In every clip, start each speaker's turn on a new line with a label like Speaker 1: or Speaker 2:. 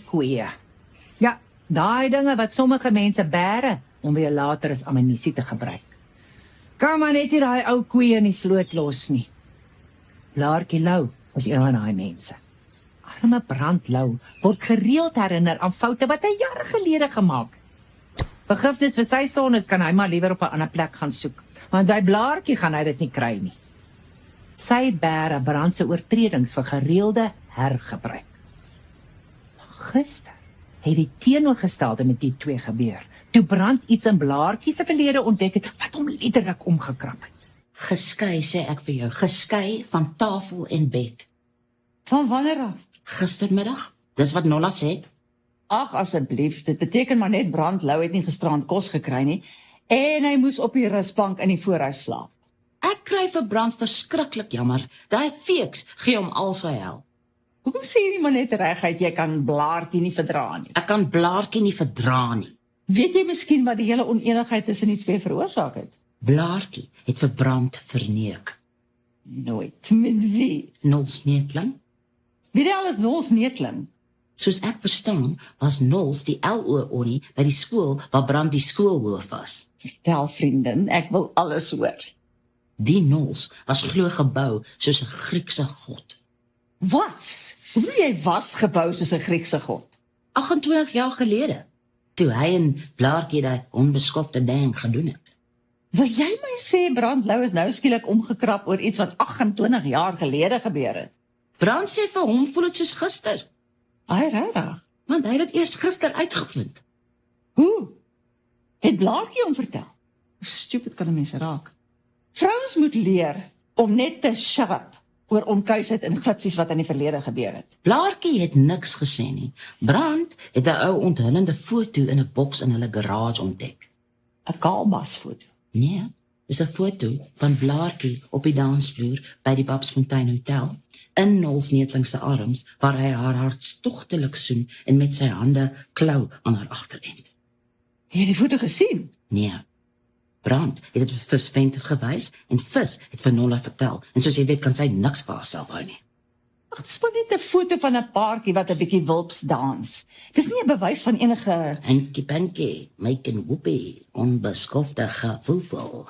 Speaker 1: koeie. Ja, daai dinge wat sommige mense bære, om weer later as ammunisie te gebruik. Kan maar net nie daai ou koeie in die sloot los nie. Blaartjie Lou was een van daai mense. Arme Brandlou word gereeld herinner aan foute wat hy jare gelede gemaak het. Vergifnis vir sy sondes kan hy maar liewer op 'n ander plek gaan soek, want by Blaartjie gaan hy dit nie kry nie. Sy bære Brand se oortredings vir gereelde hergebruik. Maar gister het die teenoorgestelde met die twee gebeur, toe Brand iets in Blaartjie se verlede ontdek het wat hom letterlik omgekrap het.
Speaker 2: Geskei, sê ek vir jou, geskei van tafel en bed.
Speaker 3: Van wanneer af?
Speaker 2: Gistermiddag, dis wat Nolla sê.
Speaker 3: Ag, asseblief, dit beteken maar net Brandlou het nie gisterand kos gekry nie, en hy moes op die rusbank in die voorhuis slaap.
Speaker 2: Ek kry vir Brand verskriklik jammer, daai feeks gee hom al sy hel.
Speaker 3: Hoekom sê jy nie maar net reguit, jy kan Blaartjie nie verdra nie?
Speaker 2: Ek kan Blaartjie nie verdra nie.
Speaker 3: Weet jy miskien wat die hele oneenigheid tussen die twee veroorsaak het?
Speaker 2: Blaartjie het vir Brand verneuk.
Speaker 3: Nooit. Met wie?
Speaker 2: Nols Neetling.
Speaker 3: Wie die alles Nols Neetling?
Speaker 2: Soos ek verstaan, was Nols die LO-onnie by die skool waar Brand die skoolhoof was.
Speaker 3: Vertel vriendin, ek wil alles hoor.
Speaker 2: Die Nols was glo gebou soos 'n Griekse god.
Speaker 3: Was? Hoe bedoel jy was gebou soos 'n Griekse god?
Speaker 2: 28 jaar gelede, toe hy en Blaartjie daai onbeskofte ding gedoen het.
Speaker 3: Wil jy my sê Brandlou is nou skielik omgekrap oor iets wat 28 jaar gelede gebeur het?
Speaker 2: Brand sê vir hom voel dit soos gister,
Speaker 3: Ai, regtig?
Speaker 2: want hy het dit eers gister uitgevind.
Speaker 3: Hoe? Het Blaartjie hom vertel? Hoe stupid kan 'n mens raak? Vrouens moet leer om net te shut up oor onkuisheid en glipsies wat in die verlede gebeur het.
Speaker 2: Blaartjie het niks gesê nie. Brand het 'n ou onthullende foto in 'n boks in hulle garage ontdek.
Speaker 3: 'n Kaalbasfoto.
Speaker 2: Nee, dis 'n foto van Blaartjie op die dansvloer by die Babsfontein Hotel, in Nols Neetling se arms, waar hy haar hartstogtelik soen en met sy hande klou aan haar agterend.
Speaker 3: Het jy die foto gesien?
Speaker 2: Nee. Brand het dit vir Vis Venter gewys en Vis het vir Nolla vertel. En soos jy weet kan sy niks vir haarself hou nie.
Speaker 3: Ag, dit is maar net 'n foto van 'n paartjie wat 'n bietjie wilps dans. Dis nie 'n bewys van enige
Speaker 2: Hanky panky, making whoopie, onbeskofte gevoel.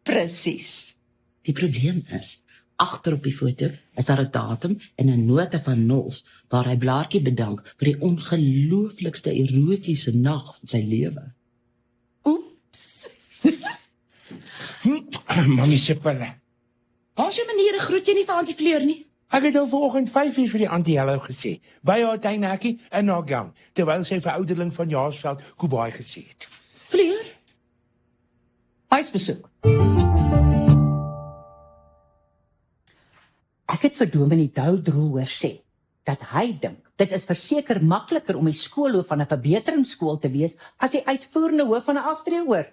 Speaker 3: presies.
Speaker 2: Die probleem is, agter op die foto is daar 'n datum en 'n nota van Nols waar hy Blaartjie bedank vir die ongelooflikste erotiese nag van sy lewe.
Speaker 3: Oeps.
Speaker 4: Mami se pille.
Speaker 2: Waar's jou maniere groet jy nie vir Auntie Fleur nie?
Speaker 4: Ek het al vanoggend 5:00 vir die auntie hallo gesê, by haar tuinhekkie in haar gang, terwyl sy verouderling van Jaarsveld Kobaai gesê het.
Speaker 2: Fleur?
Speaker 3: Huisbesoek.
Speaker 1: Ek het vir Dominee Doudrol hoor sê, dat hy dink, dit is verseker makliker om die skoolhoof van 'n verbeteringsskool te wees, as die uitvoerende hoof van 'n aftreeoord.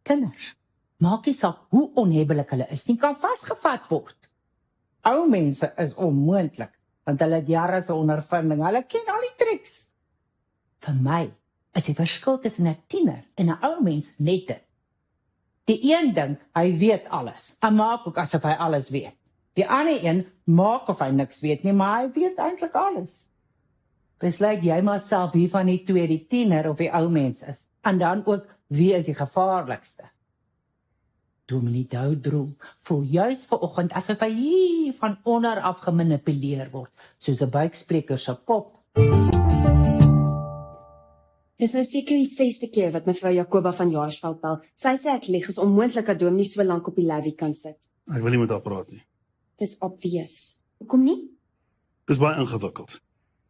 Speaker 1: Kinders, maak nie saak hoe onhebbelik hulle is nie, kan vasgevat word. Ou mense is onmoontlik, want hulle het jare se ondervinding, hulle ken al die triks. Vir my is die verskil tussen 'n tiener en 'n ou mens net dit. Die een dink hy weet alles, en maak ook asof hy alles weet. Die ander een maak of hy niks weet nie, maar hy weet eintlik alles. Besluit jy maar self wie van die twee die tiener of die ou mens is, en dan ook wie is die gevaarlikste. Dominee Doudrol voel juis vanoggend asof hy hier van onder af gemanipuleer word, soos 'n buikspreker se pop.
Speaker 5: Dis nou seker die 6de keer wat mevrou Jacoba van Jaarsveld bel. Sy sê ek lieg, is onmoontlik dat Dom nie so lank op die levy kan sit.
Speaker 6: Ek wil nie met haar praat nie.
Speaker 5: Dis obvious. Hoekom nie?
Speaker 6: Dis baie ingewikkeld.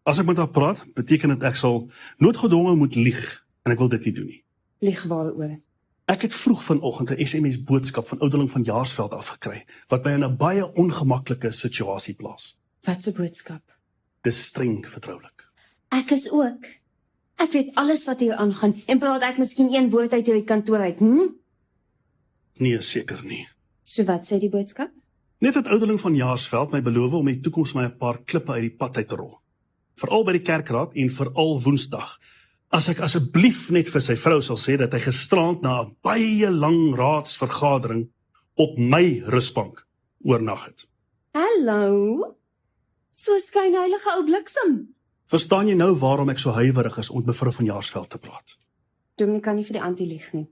Speaker 6: As ek met haar praat, beteken dit ek sal noodgedwonge moet lieg, en ek wil dit nie doen nie.
Speaker 5: Lieg waaroor?
Speaker 6: Ek het vroeg vanoggend 'n SMS boodskap van ouderling van Jaarsveld afgekry, wat my in 'n baie ongemaklike situasie plaas.
Speaker 5: Wat 'n boodskap?
Speaker 6: Dis streng vertroulik.
Speaker 5: Ek is ook. Ek weet alles wat hier aangaan en praat ek miskien een woord uit die kantoor uit,
Speaker 6: Nee, seker nie.
Speaker 5: So wat sê die boodskap?
Speaker 6: Net dat ouderling van Jaarsveld my beloof om in die toekoms my 'n paar klippe uit die pad uit te rol. Veral by die kerkraad en veral Woensdag. As ek asseblief net vir sy vrou sal sê dat hy gisterand na 'n baie lang raadsvergadering op my rusbank oornag het.
Speaker 5: Hallo? So skyn heilige ou bliksem.
Speaker 6: Verstaan jy nou waarom ek so huiwerig is om met mevrou van Jaarsveld te praat?
Speaker 5: Dominee kan nie vir die antie lieg nie.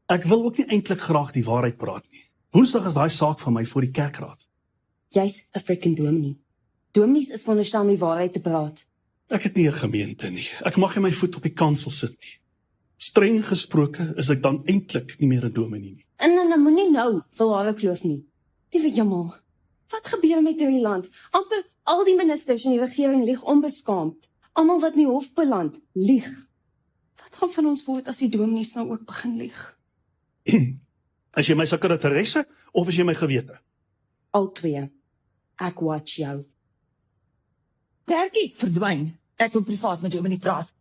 Speaker 6: Ek wil ook nie eintlik graag die waarheid praat nie. Woensdag is daai saak van my voor die kerkraad.
Speaker 5: Jy's 'n freaking dominee. Dominees is veronderstel om die waarheid te praat.
Speaker 6: Ek het nie 'n gemeente nie. Ek mag nie my voet op die kansel sit nie. Streng gesproke is ek dan eintlik nie meer 'n dominee nie.
Speaker 5: En moenie nou vir kloof nie. Liewe Jamal, wat gebeur met hierdie land? Amper al die ministers in die regering lieg onbeskaamd. Almal wat in die hof beland, lieg. Wat gaan van ons word as die dominees nou ook begin lieg?
Speaker 6: Is jy my sekretaresse of is jy my gewete?
Speaker 5: Al twee. Ek watch jou.
Speaker 3: Bergie, verdwyn. Ek wil privaat met Dominee praat.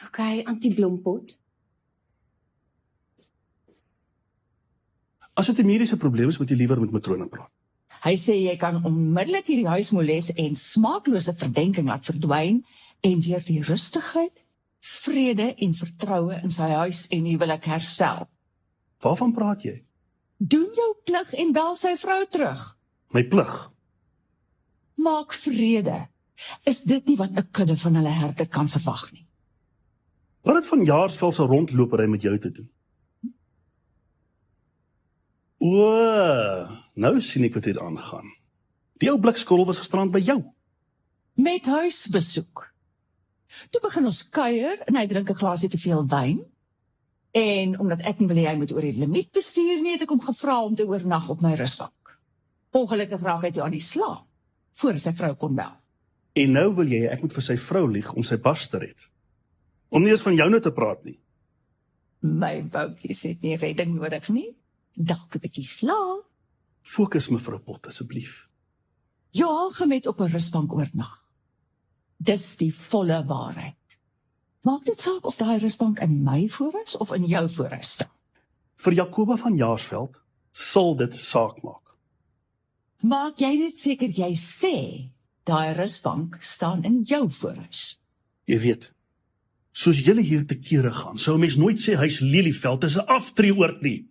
Speaker 5: Okay, antie Blompot.
Speaker 6: As dit 'n mediese probleem is, moet jy liewer met matrone praat.
Speaker 3: Hy sê jy kan onmiddellik hierdie huismoles en smaaklose verdenking laat verdwyn en weer die rustigheid, vrede en vertroue in sy huis en huwelik herstel.
Speaker 6: Waarvan praat jy?
Speaker 3: Doen jou plig en bel sy vrou terug.
Speaker 6: My plig.
Speaker 3: Maak vrede. Is dit nie wat 'n kudde van hulle herde kan verwag nie?
Speaker 6: Wat het van Jaarsveld se rondlopery met jou te doen? O, nou sien ek wat hier aangaan. Die ou blikskottel was gisterand by jou.
Speaker 3: Met huisbesoek. Toe begin ons kuier en hy drink 'n glasie te veel wyn. En omdat ek nie wil hê hy moet oor die limiet bestuur nie, het ek hom gevra om te oornag op my rusbank. Ongelukkig raak hy toe aan die slaap, voor sy vrou kon bel.
Speaker 6: En nou wil jy ek moet vir sy vrou lieg om sy bars te red. Om nie eens van jou nou te praat nie.
Speaker 3: My boutjies het nie redding nodig nie. Dalk 'n bietjie slaap.
Speaker 6: Fokus mevrou Pot asseblief.
Speaker 3: Ja, gemet op 'n rusbank oornag. Dis die volle waarheid. Maak dit saak of daai rusbank in my voorhuis of in jou voorhuis staan.
Speaker 6: Vir Jakoba van Jaarsveld sal dit saak maak.
Speaker 3: Maak jy net seker jy sê daai rusbank staan in jou voorhuis.
Speaker 6: Jy weet, soos julle hier te kere gaan, sou 'n mens nooit sê huis Lelieveld is 'n aftreeoord nie.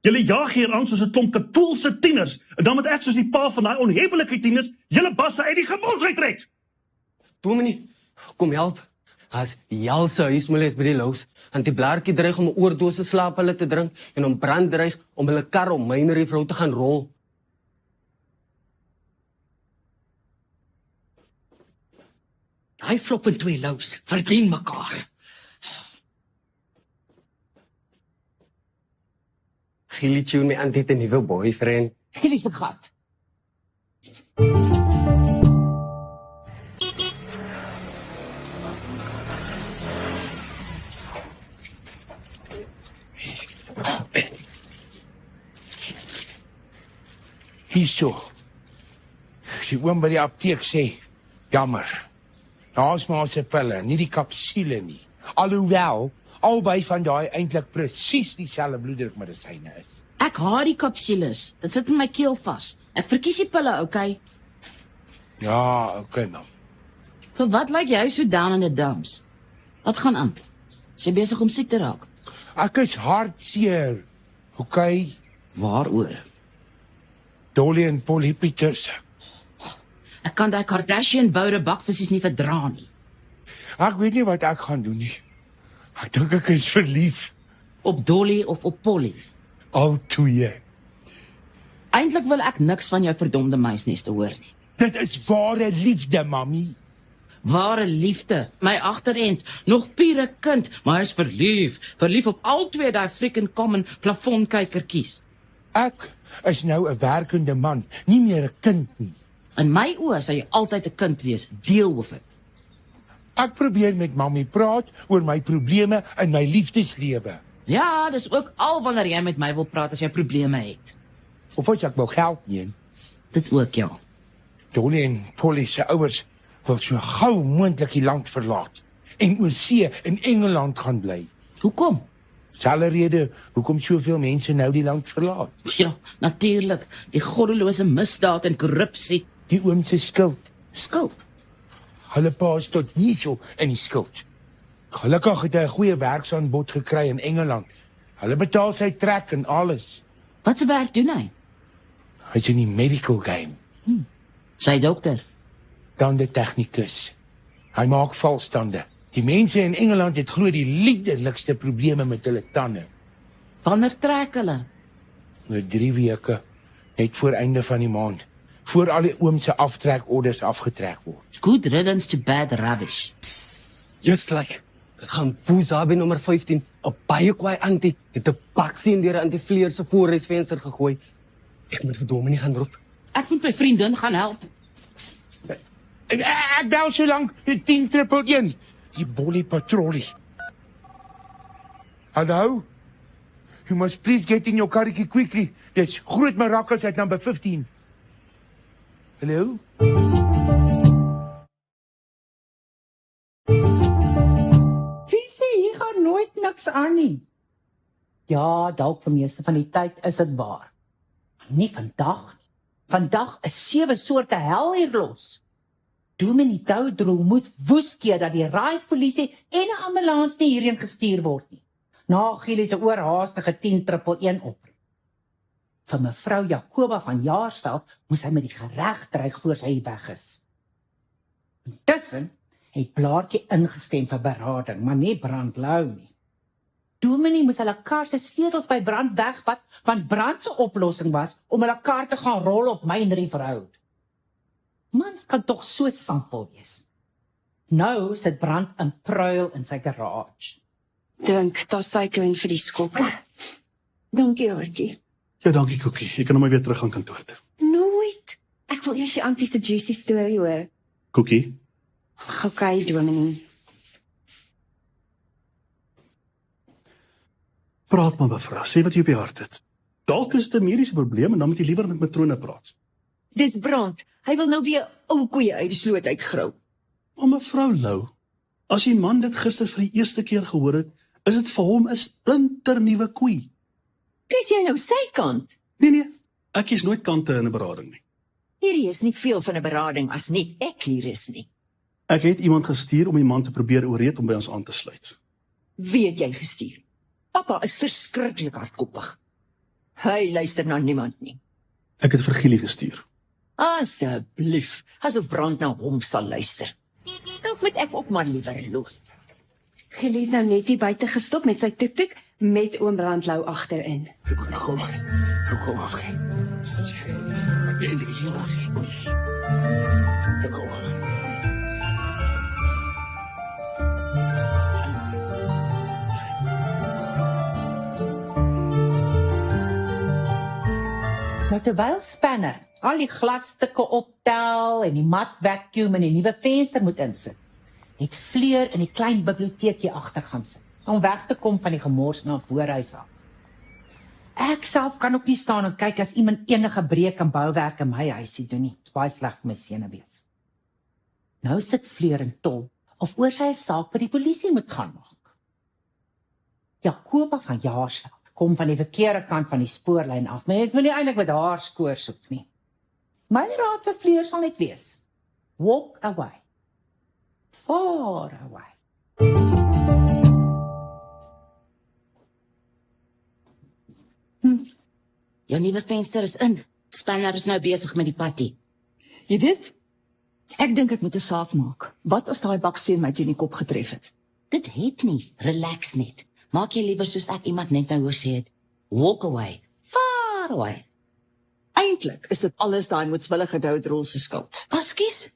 Speaker 6: Julle jaag hier aan soos 'n klomp katolse tieners, en dan moet ek soos die pa van daai onhebbelike tieners julle basse uit die gemors uittrek.
Speaker 7: Dominee, kom help. As Jal se huismoles by die lous, en die blaartjie dreig om 'n oordose slaap hulle te drink en om brand dreig om hulle kar om myne vrou te gaan rol.
Speaker 8: Hy flop en twee lous, verdien mekaar.
Speaker 7: Gilly tune my antie te nuwe boyfriend.
Speaker 3: Hierdie se gat.
Speaker 4: Hierso. Die oom by die apteek sê, jammer. Daar's maar se pille, nie die kapsule nie. Alhoewel albei van daai eintlik presies dieselfde bloeddrukmedisyne is.
Speaker 2: Ek haat die kapsules. Dit sit in my keel vas. Ek verkies die pille, okay?
Speaker 4: Ja, okay nou.
Speaker 2: Vir wat lyk jy so down in the dumps? Wat gaan aan? Is jy besig om siek te raak?
Speaker 4: Ek is hartseer. Okay,
Speaker 2: Waaroor?
Speaker 4: Dolly en Polly Pieters.
Speaker 2: Ek kan daai Kardashian boude bakvissies nie verdra nie.
Speaker 4: Ek weet nie wat ek gaan doen nie. Ek dink ek is verlief.
Speaker 2: Op Dolly of op Polly.
Speaker 4: Al twee.
Speaker 2: Eintlik wil ek niks van jou verdomde muisneste hoor nie.
Speaker 4: Dit is ware liefde, mami.
Speaker 2: Ware liefde, my agterend, nog pure kind, maar hy is verlief. Verlief op al twee daai freaking common plafondkykertjies.
Speaker 4: Ek is nou 'n werkende man, nie meer 'n kind nie.
Speaker 2: In my oë sal jy altyd 'n kind wees, deel with it.
Speaker 4: Ek probeer met mami praat oor my probleme in my liefdeslewe.
Speaker 2: Ja, dis ook al wanneer jy met my wil praat as jy probleme het.
Speaker 4: Of as ek wil geld neem.
Speaker 2: Dit ook, ja.
Speaker 4: Dolly en Polly se ouers wil so gou moontlik die land verlaat en oor see in Engeland gaan bly.
Speaker 2: Hoekom?
Speaker 4: Selfe rede hoekom soveel mense nou die land verlaat.
Speaker 2: Ja, natuurlik, die goddelose misdaad en korrupsie.
Speaker 4: Die oom se skuld.
Speaker 2: Skuld.
Speaker 4: Hulle pa is tot hierso in die skuld. Gelukkig het hy 'n goeie werksaanbod gekry in Engeland. Hulle betaal sy trek en alles.
Speaker 2: Wat se werk doen hy?
Speaker 4: Hy's in die medical game.
Speaker 2: Sy dokter.
Speaker 4: Dan die tegnikus. Hy maak valstande. Die mense in Engeland het glo die liderlikste probleme met hulle tande.
Speaker 2: Wanneer trek hulle?
Speaker 4: Oor 3 weke, net voor einde van die maand, voor al die oomse aftrekorders afgetrek word.
Speaker 2: Good riddance to bad rubbish.
Speaker 7: Just like, dit gaan Woesabi nommer 15, 'n baie kwaai antie, het 'n baksie in deur 'n antivleer se voorhuisvenster gegooi. Ek moet vir Dominee gaan roep.
Speaker 2: Ek moet my vriendin gaan help.
Speaker 4: Ek bel so lank, 10-111, die Bolly Patrollie. Hallo? You must please get in your karretjie quickly. Dis groot mirakkels uit number 15. Hallo?
Speaker 1: Wie sê hier gaan nooit niks aan nie? Ja, dalk vir meeste van die tyd is dit waar. Maar nie vandag nie. Vandag is 7 soorte hel hier los. Dominee Doudrol moes woeskeer dat die raaipolisie en 'n ambulans nie hierheen gestuur word nie. Na Gielie se oorhaastige 10-111 oproep. Vir mevrou Jacoba van Jaarsveld moes hy met die gereg dreig voor sy weg is. Intussen het Blaartjie ingestem vir berading, maar nie Brandlou nie. Dominee moes hulle kar se sleutels by Brand wegvat, want Brand se oplossing was om hulle kar te gaan rol op Main River Road. Mans kan tog so simpel wees. Nou sit Brand in pruil in sy garage.
Speaker 5: Dink, daar's suiker vir die skop. Dankie, Artie.
Speaker 6: Ja, dankie Cookie. Ek kan nou maar weer terug aan kantoor toe.
Speaker 5: Nooit. Ek wil eers die antie se juicy storie hoor.
Speaker 6: Cookie,
Speaker 5: Okay, Dominee.
Speaker 6: praat maar mevrou, sê wat jy op die hart het. Dalk is dit 'n mediese probleem en dan moet jy liewer met matrone praat.
Speaker 8: Dis Brand. Hy wil nou weer ou koeie uit die sloot uitgrou.
Speaker 6: Maar mevrou Lou, as die man dit gister vir die eerste keer gehoor het, is dit vir hom 'n splinternuwe koei.
Speaker 8: Kies jy nou sy kant?
Speaker 6: Nee, ek kies nooit kante in 'n berading nie.
Speaker 8: Hierdie is nie veel van 'n berading as net ek hier is nie.
Speaker 6: Ek het iemand gestuur om die man te probeer ooreed om by ons aan te sluit.
Speaker 8: Wie het jy gestuur? Pappa is verskriklik hardkoppig. Hy luister na niemand nie.
Speaker 6: Ek het vir Gielie gestuur.
Speaker 8: Asseblief, asof Brand na hom sal luister. Dan moet ek ook maar liewer los.
Speaker 5: Gielie het nou net hier buite gestop met sy tuk-tuk met oom Brandlou agterin.
Speaker 4: Kom maar. Kom maar. Kom maar.
Speaker 1: Maar terwyl Spanner al die glasstukke optel en die mat vacuum en die nuwe venster moet insit, het Fleur in die klein biblioteekie agter gaan sit, om weg te kom van die gemors na voorhuis af. Ek self kan ook nie staan en kyk as iemand enige breek in bouwerk in my huisie doen nie. Dit is baie sleg vir my senuwees. Nou sit Fleur in tol of oor sy 'n saak by die polisie moet gaan maak. Jacoba van Jaarsveld kom van die verkeerde kant van die spoorlyn af. Mens moet nie eintlik met haar skoor soek nie. My raad vir Fleur sal net wees: walk away. Far away.
Speaker 2: Jou nuwe venster is in. Spanner is nou besig met die patty.
Speaker 3: Jy weet, ek dink ek moet 'n saak maak. Wat as daai baksteen my teen die kop getref het?
Speaker 2: Dit het nie. Relax net. Maak jy liewer soos ek iemand net nou hoor sê het. Walk away. Far away.
Speaker 3: Eintlik is dit alles daai moedswillige Doudrol se skuld.
Speaker 2: Askies?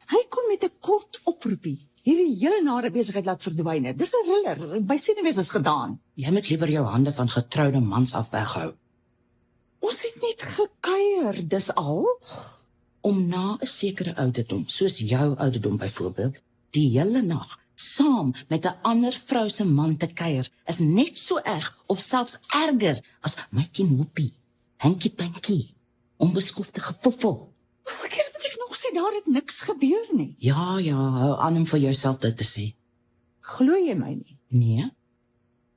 Speaker 3: Hy kon met 'n kort oproepie hierdie hele nare besigheid laat verdwyn het. Dis 'n thriller. My senuwees is gedaan.
Speaker 2: Jy moet liewer jou hande van getroude mans af weghou.
Speaker 3: Ons het net gekuier, dis al.
Speaker 2: Om na 'n sekere ouderdom, soos jou ouderdom byvoorbeeld, die hele nag saam met 'n ander vrou se man te kuier, is net so erg of selfs erger as Mikey Moppie, Hanky Panky, onbeskofte gevoffel.
Speaker 3: Hoeveel keer moet ek nog sê daar het niks gebeur nie?
Speaker 2: Ja, hou aan om vir jouself dit te sê.
Speaker 3: Glo jy my nie?
Speaker 2: Nee,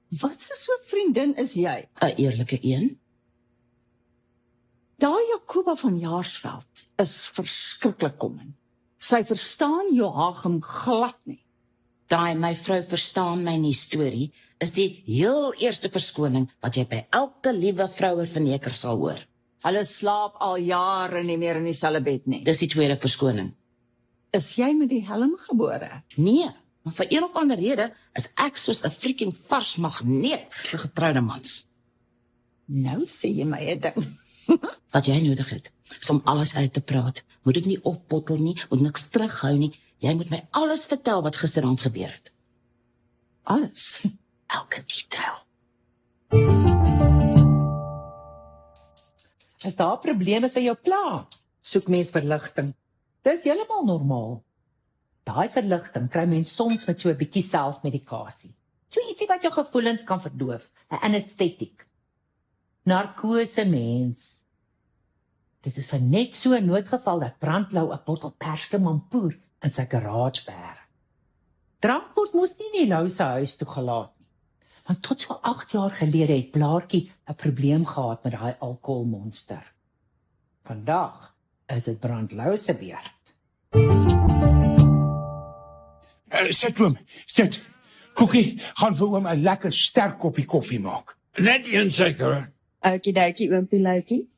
Speaker 3: Wat se so vriendin is jy?
Speaker 2: 'n eerlike een.
Speaker 3: Daai Jacoba van Jaarsveld is verskriklik kom. Sy verstaan Joachim glad nie.
Speaker 2: Daai my vrou verstaan my nie storie is die heel eerste verskoning wat jy by elke liewe vroue verneker sal hoor.
Speaker 3: Hulle slaap al jare nie meer in dieselfde bed nie.
Speaker 2: Dis die tweede verskoning.
Speaker 3: Is jy met die helm gebore?
Speaker 2: Nee, maar vir een of ander rede is ek soos 'n freaking vars magneet vir getroude mans.
Speaker 3: Nou sê jy my 'n ding.
Speaker 2: Wat jy nodig het, is om alles uit te praat. Moet dit nie opbottel nie, moet niks terughou nie. Jy moet my alles vertel wat gisterand gebeur het.
Speaker 3: Alles.
Speaker 2: Elke detail.
Speaker 1: As daar probleme is in jou pla, soek mens verligting. Dis heeltemal normaal. Daai verligting kry mens soms met so 'n bietjie selfmedikasie. So ietsie wat jou gevoelens kan verdoof, 'n anestetiek. Narkose mens. Dit is vir net so 'n noodgeval dat Brandlou 'n bottel perskemampoer in sy garage bære. Drank word mos nie in die Lou se huis toegelaat nie. Want tot so 8 jaar gelede het Blaartjie 'n probleem gehad met daai alkoholmonster. Vandag is dit Brandlou se beurt.
Speaker 4: Sit oom, sit. Koekie, gaan vir oom 'n lekker sterk koppie koffie maak.
Speaker 9: Net een seker.
Speaker 5: Oudjie, oompie Loukie.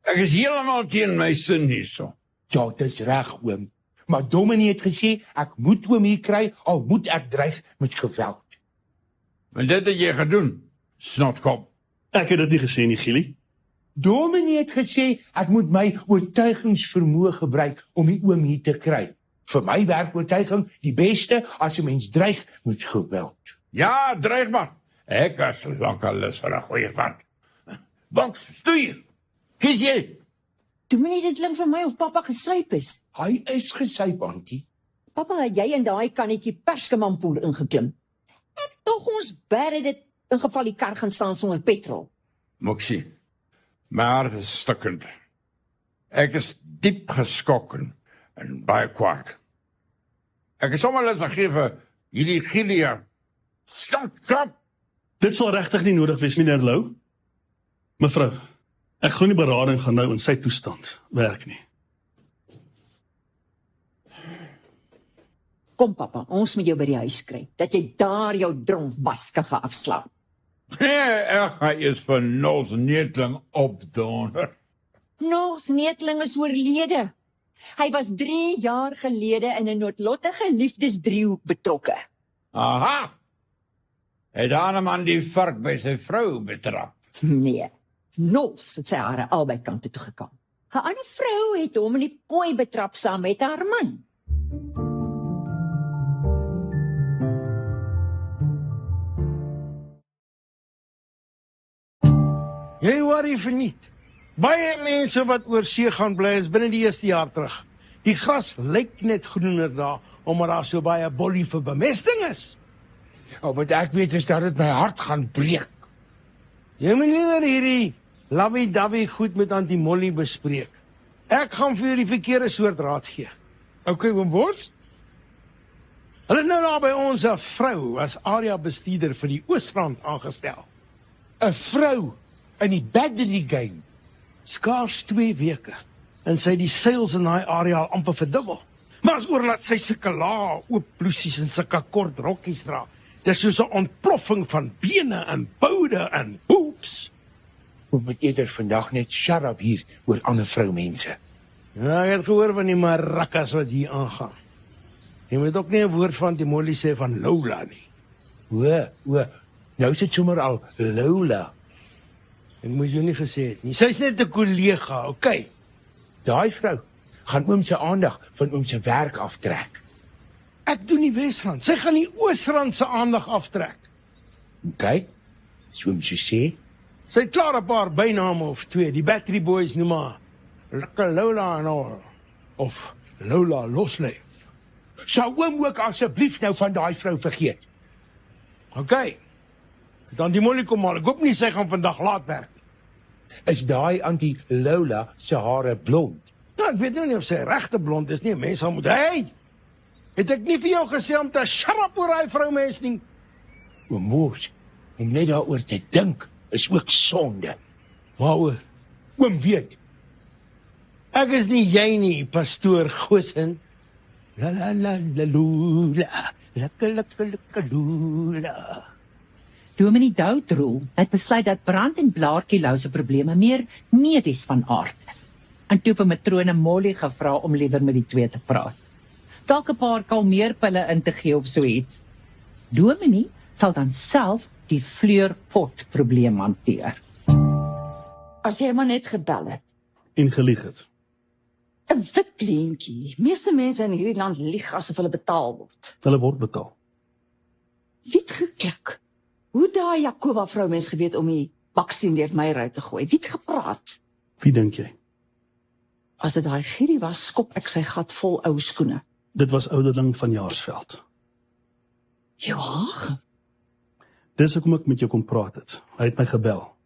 Speaker 9: Ek is heeltemal teen my sin hierso.
Speaker 4: Ja, dis reg oom. Maar Dominee het gesê ek moet oom hier kry, al moet ek dreig met geweld.
Speaker 9: Maar dit het jy gedoen, snotkop.
Speaker 6: Ek het dit nie gesê nie, Gielie.
Speaker 4: Dominee het gesê ek moet my oortuigingsvermoë gebruik om die oom hier te kry. Vir my werk oortuiging die beste as 'n mens dreig met geweld.
Speaker 9: Ja, dreig maar. Ek is lankal lus vir 'n goeie vat. Boks, stuur. Kies jy.
Speaker 8: Toe moet dit klink vir my of pappa gesuip is.
Speaker 4: Hy is gesuip, auntie.
Speaker 8: Pappa, het jy in daai kannetjie perskemampoer ingeklim? Ek tog ons bære dit in geval die kar gaan staan sonder petrol.
Speaker 9: Moksie, my hart is stukkend. Ek is diep geskok en baie kwaad. Ek is sommer lus te gee vir hierdie Gielie. Stop.
Speaker 6: Dit sal regtig nie nodig wees, meneer Lou. Mevrou, ek glo nie berading gaan nou in sy toestand werk nie.
Speaker 8: Kom pappa, ons moet jou by die huis kry, dat jy daar jou dronk baskige afslaap.
Speaker 9: Nee, ek gaan eers vir Nos Netling opdonder.
Speaker 8: Nos Netling is oorlede. Hy was 3 jaar gelede in 'n noodlottige liefdesdriehoek betrokke.
Speaker 9: Aha! Het Haneman die vark by sy vrou betrap?
Speaker 8: Nee, Nos het sy hare albei kante toe gekam. 'n Ander vrou het hom in die kooi betrap saam met haar man.
Speaker 10: Jy worry verniet. Baie mense wat oor see gaan bly is binne die 1ste jaar terug. Die gras lyk net groener daar, omdat daar so baie bollie vir bemesting is.
Speaker 4: Ja, wat ek weet is dat dit my hart gaan breek.
Speaker 10: Jy moet liewer hierdie lovey-dovey goed met Auntie Molly bespreek. Ek gaan vir jou die verkeerde soort raad gee.
Speaker 4: Okay, oom Wors?
Speaker 10: Hulle het nou daar by ons 'n vrou as area bestuurder vir die Oosrand aangestel.
Speaker 4: 'n Vrou in die Baddeley game.
Speaker 10: Skaars 2 weke. En sy het die sales in daai area al amper verdubbel. Maar as oorlaat sy sulke lae oop blousies en sulke kort rokkies dra. Dis soos 'n ontploffing van bene en boude en boobs.
Speaker 4: Oom moet eerder vandag net shut up hier oor ander vroumense.
Speaker 10: Ja, ek het gehoor van die marakas wat hier aangaan. Jy moet ook nie 'n woord van die Molly sê van Lola nie.
Speaker 4: O, nou is dit sommer al Lola.
Speaker 10: Ek moes jou nie gesê het nie. Sy's net 'n kollega, okay?
Speaker 4: Daai vrou gaan oom se aandag van oom se werk aftrek.
Speaker 10: Ek doen die Wesrand. Sy gaan die Oosrand se aandag aftrek.
Speaker 4: Okay, so oom so sê.
Speaker 10: Sy het klaar 'n paar byname of 2. Die Battery Boys noem haar Lekker Lola en al. Of Lola Losleef.
Speaker 4: Sou oom ook asseblief nou van daai vrou vergeet?
Speaker 10: Okay. Dan die Molly kom maar. Ek hoop nie sy gaan vandag laat werk.
Speaker 4: Is daai Auntie Lola se hare blond?
Speaker 10: Ja, ek weet nou nie of sy regte blond is nie. Mense sal moet, hey! Het ek nie vir jou gesê om te shut up oor hy vroumens nie?
Speaker 4: Oom Wors, om net daaroor te dink is ook sonde.
Speaker 10: Waaroor?
Speaker 4: Oom weet.
Speaker 10: Ek is nie jy nie, pastoor Goosen. La la la la lula, la lula.
Speaker 1: Dominee Doudrol het besluit dat Brand en Blaartjie Lou se probleme meer medies van aard is. En toe vir matrone Molly gevra om liewer met die twee te praat. Dalk 'n paar kalmeerpille in te gee of so iets. Dominee sal dan self die vleurpot probleem hanteer.
Speaker 3: As jy maar net gebel het.
Speaker 6: En gelieg het.
Speaker 3: 'n Wit leentjie. Meeste mense in hierdie land lieg asof hulle betaal word.
Speaker 6: Hulle word betaal.
Speaker 3: Wie het geklik? Hoe daai Jakoba vroumens geweet om die baksteen deur my ry te gooi? Wie het gepraat?
Speaker 6: Wie dink jy?
Speaker 3: As dit daai Gierie was, skop ek sy gat vol ou skoene.
Speaker 6: Dit was ouderling van Jaarsveld.
Speaker 3: Ja,
Speaker 6: Dis hoekom ek met jou kom praat het. Hy het my gebel.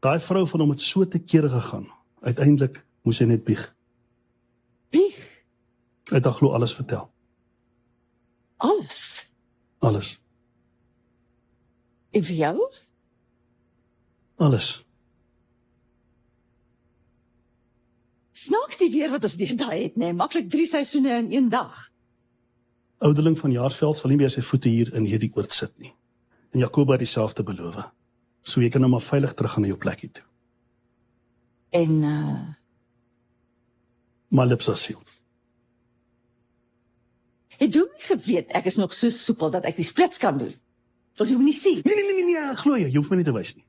Speaker 6: Daai vrou van hom het so te kere gegaan. Uiteindelik moes hy net bieg.
Speaker 3: bieg.
Speaker 6: Hy het haar glo alles vertel.
Speaker 3: Alles.
Speaker 6: Alles.
Speaker 3: En vir jou?
Speaker 6: Alles.
Speaker 3: Snaaks die weer wat ons deesdae het, nee, maklik 3 seisoene in een dag.
Speaker 6: Ouderling van Jaarsveld sal nie meer sy voete hier in hierdie oord sit nie. En Jakoba het dieselfde beloof. So jy kan nou maar veilig terug gaan na jou plekkie toe.
Speaker 3: En
Speaker 6: My lips are sealed.
Speaker 3: het jy nie geweet ek is nog so soepel dat ek die splits kan doen? Tot jy my nie sien.
Speaker 6: Nee, glo jy hoef my nie te wys nie.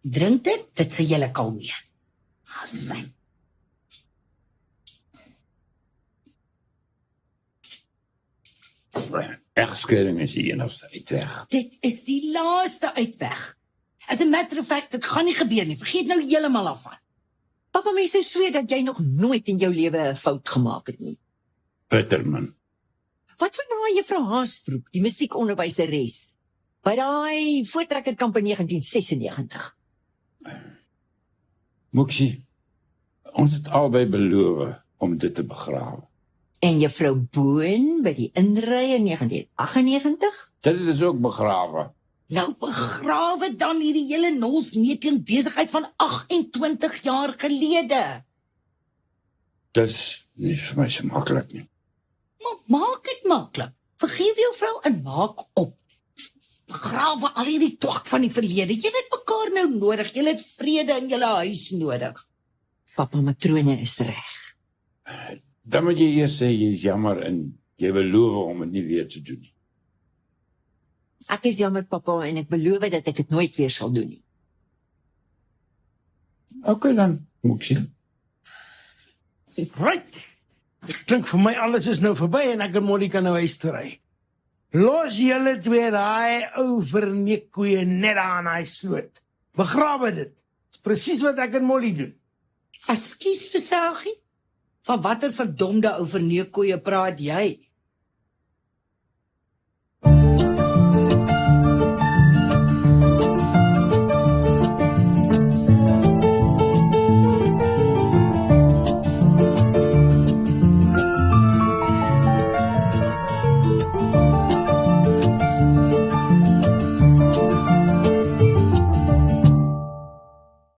Speaker 8: Drink dit sal julle kalmeer. Asyn.
Speaker 9: Egskeiding is die enigste uitweg.
Speaker 8: Dit is die laaste uitweg. As a matter of fact, dit gaan nie gebeur nie. Vergeet nou heeltemal af van. Papa, mens sou sweer dat jy nog nooit in jou lewe 'n fout gemaak het nie.
Speaker 9: Bitterman.
Speaker 8: Wat van daai juffrou Haasbroek, die musiekonderwyseres? By daai voortrekkerkamp in 1996.
Speaker 9: Moeksie, ons het albei beloof om dit te begrawe.
Speaker 8: En juffrou Boon by die inry in 1998?
Speaker 9: Dit is ook begrawe.
Speaker 8: Nou begrawe dan hierdie hele Nolsneetling besigheid van 28 jaar gelede.
Speaker 9: Dis nie vir my so maklik nie.
Speaker 8: Maar maak dit maklik. Vergeef jou vrou en maak op. Begrawe al hierdie twak van die verlede. Julle het mekaar nou nodig. Julle het vrede in julle huis nodig. Papa, matrone is reg.
Speaker 9: Dan moet jy eers sê jy is jammer en jy beloof om dit nie weer te doen nie.
Speaker 8: Ek is jammer, papa, en ek beloof dat ek dit nooit weer sal doen nie.
Speaker 9: Okay dan, Moeksie.
Speaker 10: Right. Dit klink vir my alles is nou verby en ek en Molly kan nou huis toe ry. Los julle twee daai ou verneekkoeie net aan hy sloot. Begrawe dit. Dis presies wat ek en Molly doen.
Speaker 8: Ekskuus vir Selgie. Van watter verdomde ou verneekkoeie praat jy?